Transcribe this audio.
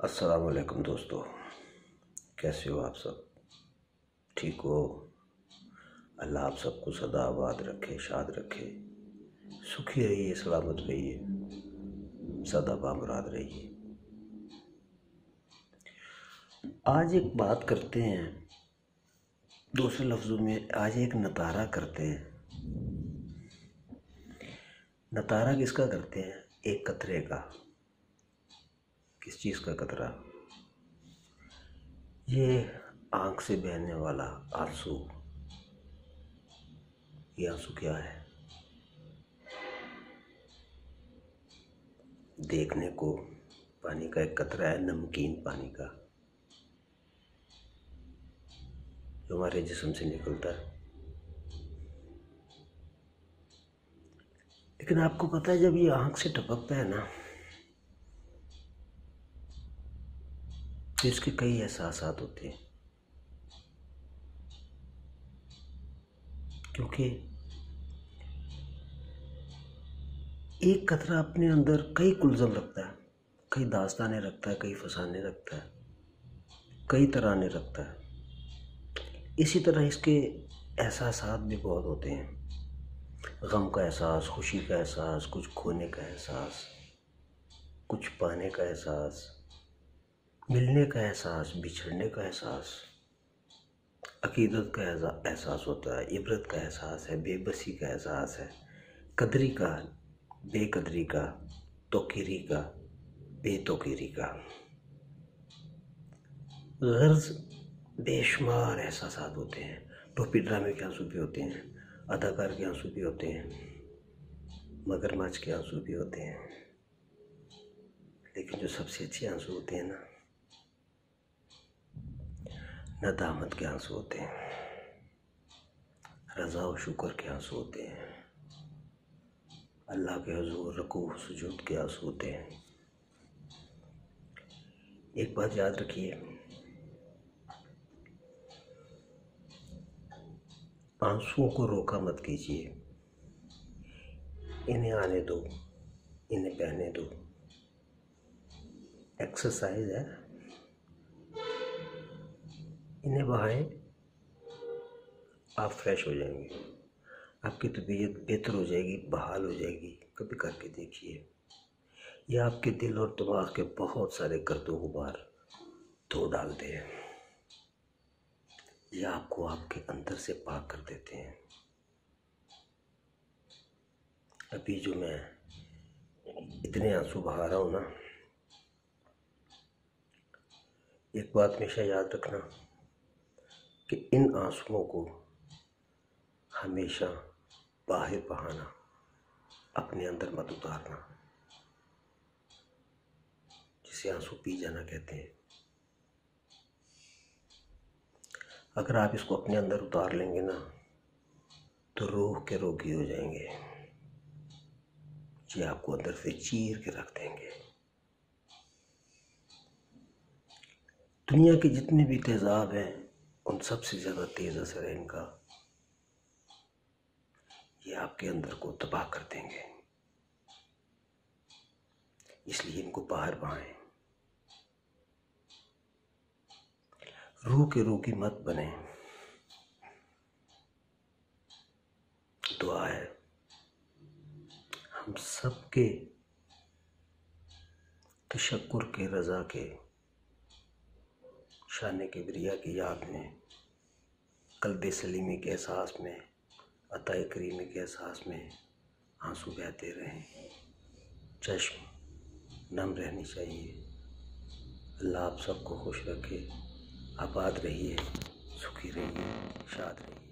अस्सलाम वालेकुम दोस्तों, कैसे हो आप सब? ठीक हो? अल्लाह आप सबको सदा आबाद रखे, शाद रखे, सुखी रहिए, सलामत रहिए, सदा बामुराद रहिए। आज एक बात करते हैं, दूसरे लफ्ज़ों में आज एक नतारा करते हैं। नतारा किसका करते हैं? एक कतरे का। किस चीज़ का कतरा? ये आँख से बहने वाला आंसू। ये आंसू क्या है? देखने को पानी का एक कतरा है, नमकीन पानी का, जो हमारे जिस्म से निकलता है। लेकिन आपको पता है, जब ये आँख से टपकता है ना, तो इसके कई एहसासात होते हैं। क्योंकि एक कतरा अपने अंदर कई कुलज़म रखता है, कई दास्तानें रखता है, कई फसाने रखता है, कई तराने रखता है। इसी तरह इसके एहसासात भी बहुत होते हैं। गम का एहसास, खुशी का एहसास, कुछ खोने का एहसास, कुछ पाने का एहसास, मिलने का एहसास, बिछड़ने का एहसास, अकीदत का एहसास होता है, इबरत का एहसास है, बेबसी का एहसास है, कदरी का, बेकदरी का, तोकीरी का, बेतोकीरी का। गर्ज बेशुमार एहसासात होते हैं। टोपी ड्रामे के आंसू भी होते हैं, अदाकार के आंसू भी होते हैं, मगरमच्छ के आंसू भी होते हैं। लेकिन जो सबसे अच्छे आंसू होते हैं ना, नदामत के आंसू होते हैं, रज़ा और शुक्र के आंसू होते हैं, अल्लाह के हुजूर रुकू सुजूद के आंसू होते हैं। एक बात याद रखिए, आंसुओं को रोका मत कीजिए। इन्हें आने दो, इन्हें बहने दो। एक्सरसाइज है, इन्हें बहाएं, आप फ्रेश हो जाएंगे, आपकी तबीयत बेहतर हो जाएगी, बहाल हो जाएगी। कभी करके देखिए, यह आपके दिल और दिमाग के बहुत सारे गर्दों गुबार धो डालते हैं। यह आपको आपके अंदर से पाक कर देते हैं। अभी जो मैं इतने आंसू बहा रहा हूँ ना, एक बात हमेशा याद रखना कि इन आंसुओं को हमेशा बाहर बहाना, अपने अंदर मत उतारना, जिसे आंसू पी जाना कहते हैं। अगर आप इसको अपने अंदर उतार लेंगे ना, तो रूह के रोगी हो जाएंगे। ये आपको अंदर से चीर के रख देंगे। दुनिया के जितने भी तेजाब हैं, उन सबसे ज़्यादा तेज असर है इनका। ये आपके अंदर को तबाह कर देंगे। इसलिए इनको बाहर बहाएं। रूह के रोगी मत बने। दुआ है हम सबके तशक्कुर के, रज़ा के, शान किबरिया की याद में, कल्बे सलीमी के एहसास में, अताए करीमी के एहसास में आंसू बहते रहें। चश्म नम रहनी चाहिए। अल्लाह आप सबको खुश रखे, आबाद रहिए, सुखी रहिए, शाद रहिए।